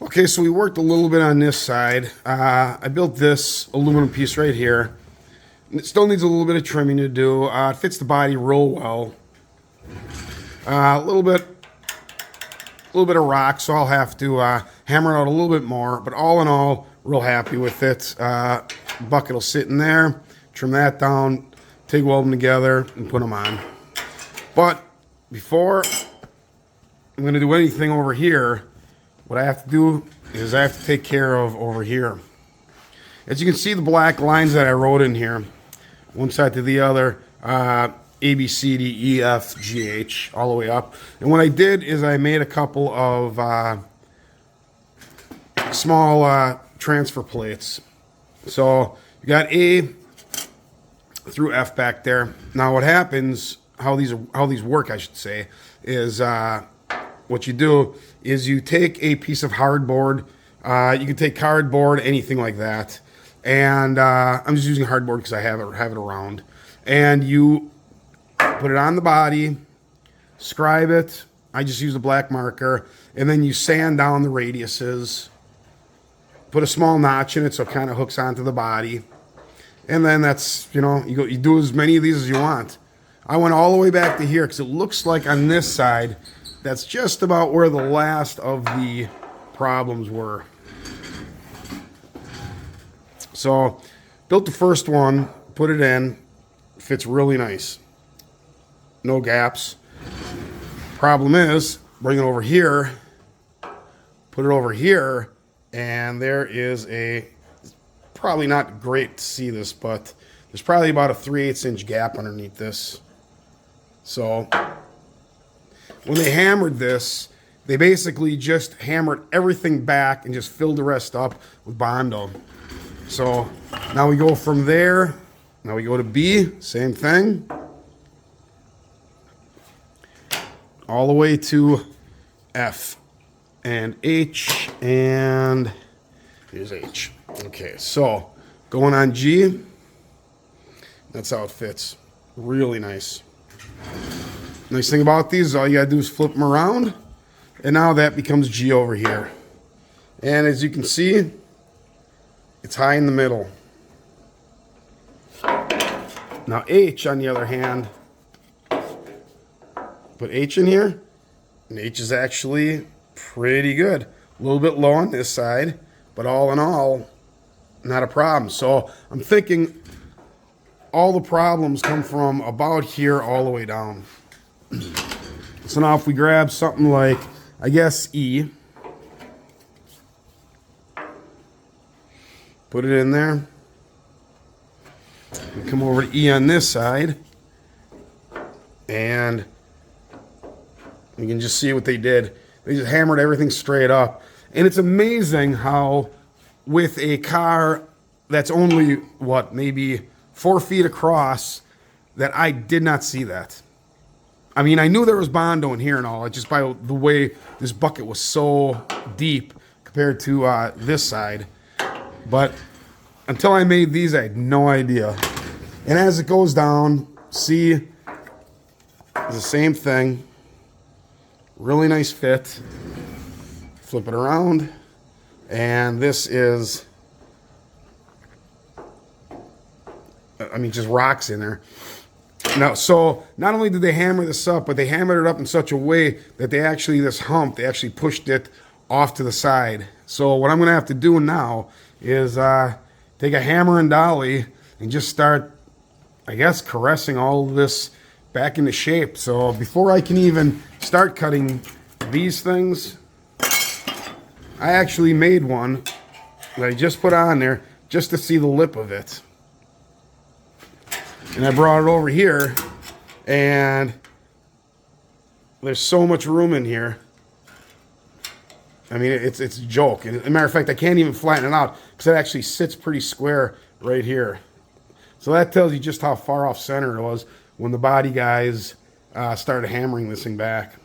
Okay, so we worked a little bit on this side. I built this aluminum piece right here. It still needs a little bit of trimming to do. It fits the body real well. A little bit of rock, so I'll have to hammer it out a little bit more. But all in all, real happy with it. Bucket will sit in there. Trim that down, TIG weld them together, and put them on. But before I'm going to do anything over here, what I have to do is I have to take care of over here. As you can see, the black lines that I wrote in here, one side to the other, A, B, C, D, E, F, G, H, all the way up. And what I did is I made a couple of small transfer plates. So you got A through F back there. Now what happens, how these work, I should say, is what you do is you take a piece of hardboard. You can take cardboard, anything like that. And I'm just using hardboard because I have it around. And you put it on the body, scribe it. I just use a black marker. And then you sand down the radiuses. Put a small notch in it so it kind of hooks onto the body. And then that's, you do as many of these as you want. I went all the way back to here because it looks like on this side, that's just about where the last of the problems were. So, built the first one, put it in, fits really nice. No gaps. Problem is, bring it over here, put it over here, and there is probably not great to see this, but there's probably about a 3/8 inch gap underneath this. So, when they hammered this, they basically just hammered everything back and just filled the rest up with Bondo. So now we go from there. Now we go to B, same thing. All the way to F and H, and here's H. Okay, so going on G, that's how it fits. Really nice. Nice thing about these is all you gotta do is flip them around, and now that becomes G over here. And as you can see, it's high in the middle. Now H, on the other hand, put H in here, and H is actually pretty good. A little bit low on this side, but all in all, not a problem. So I'm thinking all the problems come from about here all the way down. So now if we grab something like, I guess, E, put it in there, we come over to E on this side, and you can just see what they did. They just hammered everything straight up. And it's amazing how with a car that's only, what, maybe 4 feet across, that I did not see that. I mean, I knew there was Bondo in here and all, just by the way this bucket was so deep compared to this side. But until I made these, I had no idea. And as it goes down, see, it's the same thing. Really nice fit. Flip it around. And this is, I mean, just rocks in there. Now, so not only did they hammer this up, but they hammered it up in such a way that they actually, this hump, they actually pushed it off to the side. So what I'm going to have to do now is take a hammer and dolly and just start, I guess, caressing all of this back into shape. So before I can even start cutting these things, I actually made one that I just put on there just to see the lip of it. And I brought it over here, and there's so much room in here. I mean, it's a joke. As a matter of fact, I can't even flatten it out because it actually sits pretty square right here. So that tells you just how far off center it was when the body guys started hammering this thing back.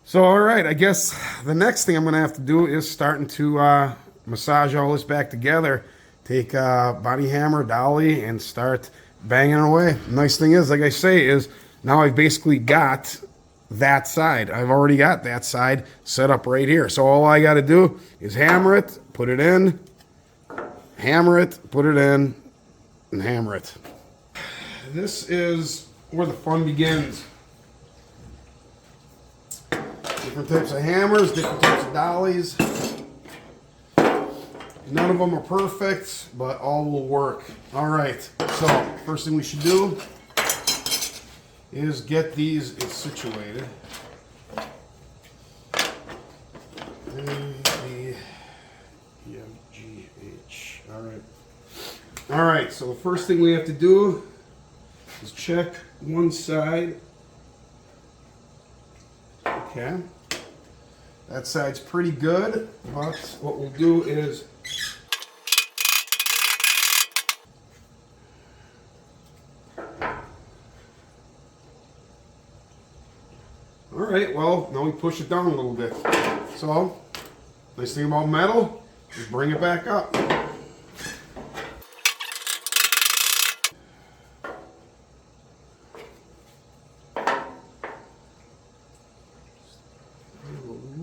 So, all right, I guess the next thing I'm going to have to do is starting to massage all this back together. Take a body hammer, dolly, and start banging away. The nice thing is, like I say, is now I've basically got that side. I've already got that side set up right here. So all I got to do is hammer it, put it in, hammer it, put it in, and hammer it. This is where the fun begins. Different types of hammers, different types of dollies. None of them are perfect, but all will work. All right, so first thing we should do is get these situated. A-B-E-F-G-H. All right. All right, so the first thing we have to do is check one side. Okay. That side's pretty good, but what we'll do is all right, well, now we push it down a little bit. So, nice thing about metal is bring it back up.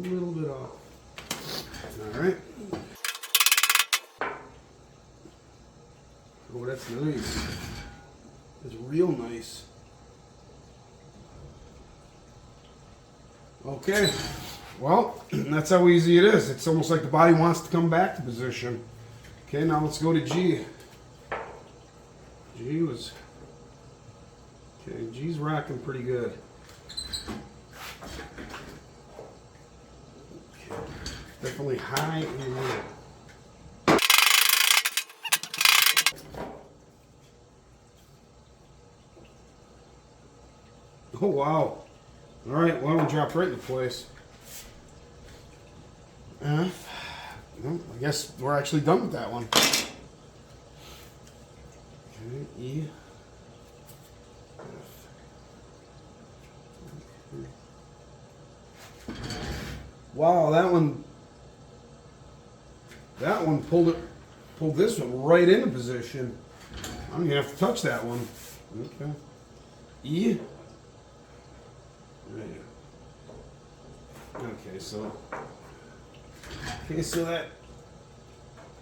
A little bit off. All right. Oh, that's nice. That's real nice. Okay, well, that's how easy it is. It's almost like the body wants to come back to position. Okay, now let's go to G. Okay, G's rocking pretty good. Okay, definitely high and low. Oh, wow. All right, well, it dropped right into place. Well, I guess we're actually done with that one. Okay, E. F. Wow, that one pulled this one right into position. I'm gonna have to touch that one. Okay. E. Right. Okay, so that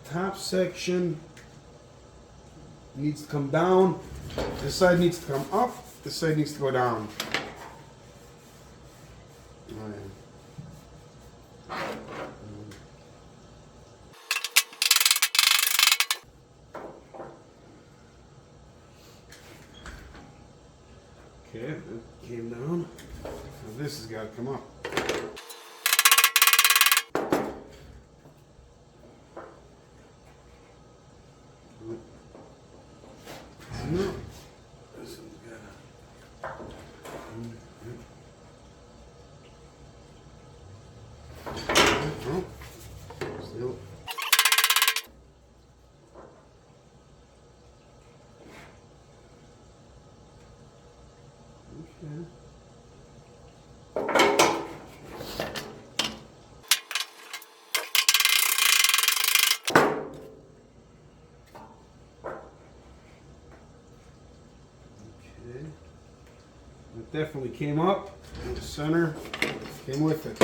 top section needs to come down. This side needs to come up. This side needs to go down. Okay, that came down. Now this has got to come up. No. This one's got to. Still. Okay. It definitely came up. The center came with it.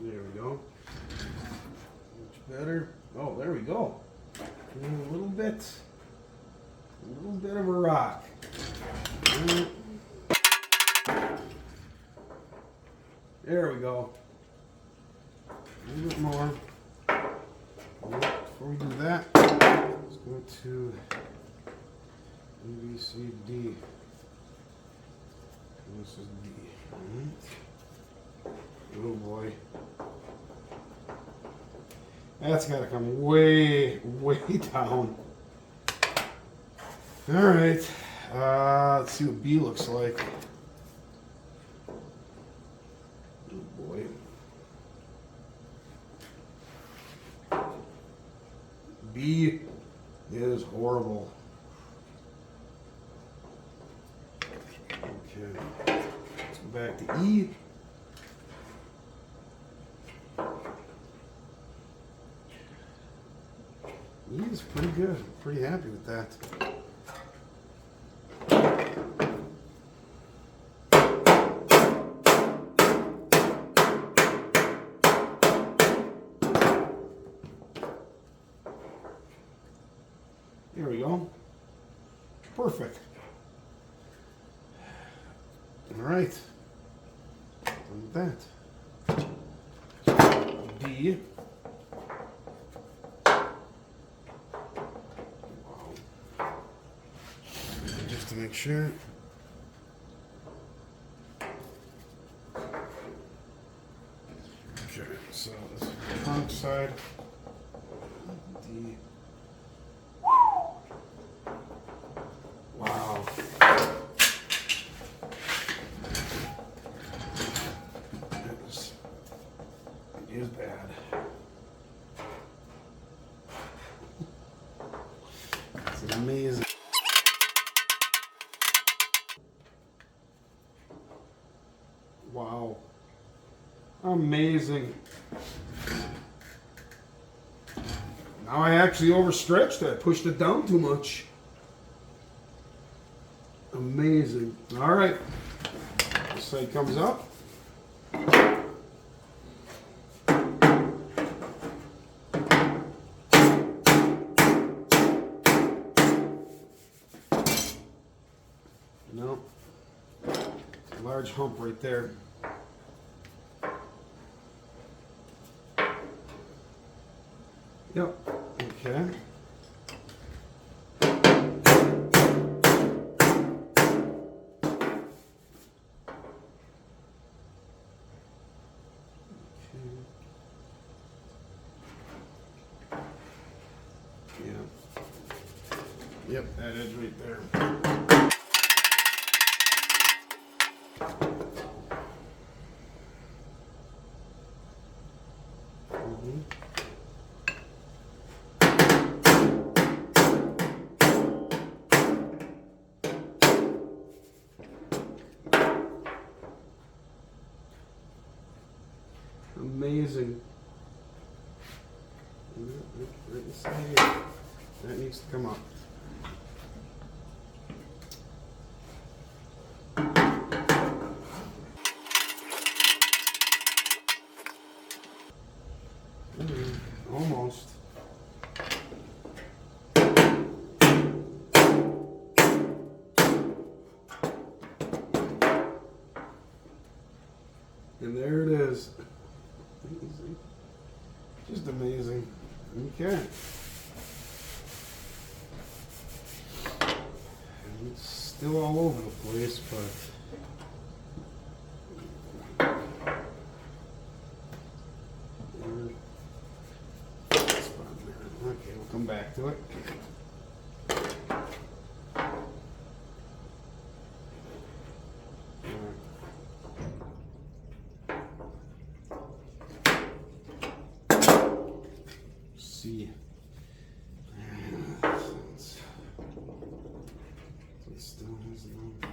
There we go. Much better. Oh, there we go. A little bit of a rock. There we go. A little bit more. Before we do that, let's go to A, B, C, D. This is D. Oh boy. That's got to come way, way down. All right. Let's see what B looks like. Oh boy. B is horrible. Okay. Let's go back to E. E is pretty good. I'm pretty happy with that. Perfect. All right. Done with that. D. Wow. Just to make sure. Okay, so this is the trunk side. D. Wow. It is bad. It's amazing. Wow. Amazing. Now I actually overstretched it. I pushed it down too much. Amazing. All right. This side comes up. No. A large hump right there. Yep. Okay. Yep, that edge right there. Amazing. Right inside here. That needs to come up. Almost. And there it is. Amazing. Just amazing. Okay. And it's still all over the place, but okay, we'll come back to it. See. It still has no.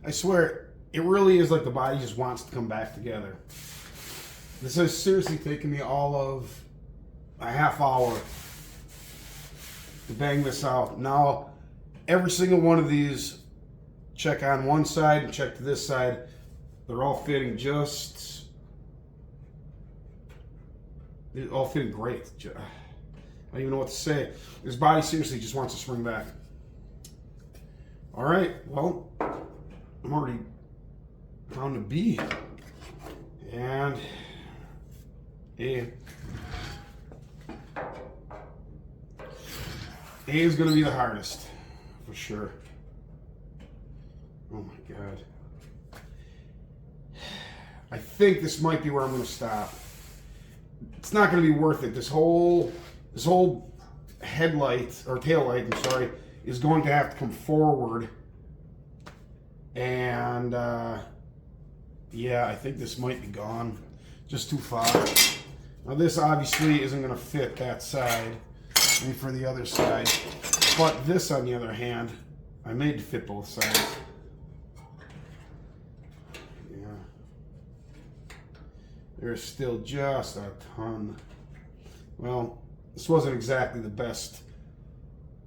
I swear, it really is like the body just wants to come back together. This has seriously taken me all of a half hour to bang this out. Now, every single one of these, check on one side and check to this side. They're all fitting they're all fitting great. I don't even know what to say. This body seriously just wants to spring back. All right, well, I'm already down to B. And A. A is going to be the hardest, for sure. God. I think this might be where I'm going to stop. It's not going to be worth it. This whole headlight, or tail light, I'm sorry, is going to have to come forward. And, yeah, I think this might be gone. Just too far. Now this obviously isn't going to fit that side, and for the other side. But this, on the other hand, I made to fit both sides. Yeah. There's still just a ton. Well, this wasn't exactly the best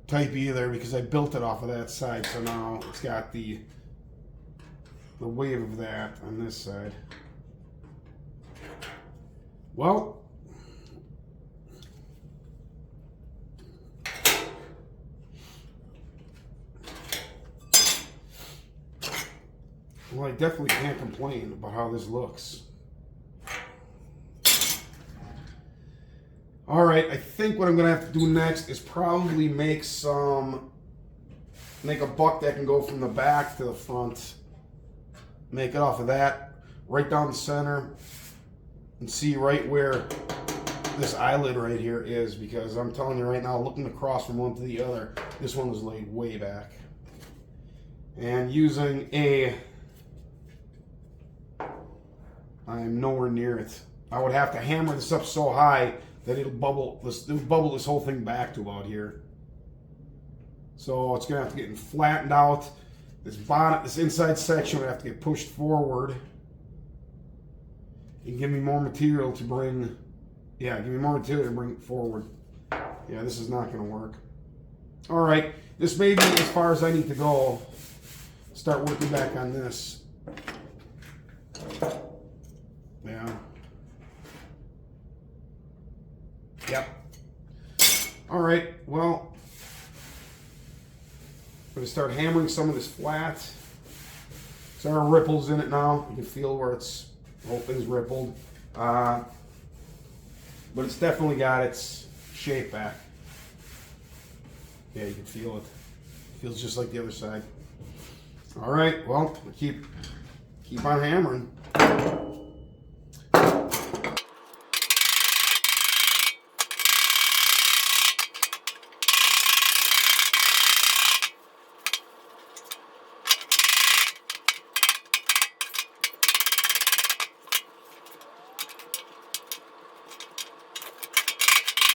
type either, because I built it off of that side, so now it's got the wave of that on this side. Well, I definitely can't complain about how this looks. All right, I think what I'm gonna have to do next is probably make a buck that can go from the back to the front. Make it off of that, right down the center, and see right where this eyelid right here is, because I'm telling you right now, looking across from one to the other, this one was laid way back. And using I'm nowhere near it. I would have to hammer this up so high that it'll bubble this whole thing back to about here. So it's gonna have to get flattened out. This inside section would have to get pushed forward. And give me more material to bring. Yeah, give me more material to bring it forward. Yeah, this is not gonna work. All right, this may be as far as I need to go. Start working back on this. Yeah. Yep. All right, well, I'm going to start hammering some of this flat. So there are ripples in it now. You can feel where the whole thing's rippled. But it's definitely got its shape back. Yeah, you can feel it. It feels just like the other side. All right, well, keep on hammering.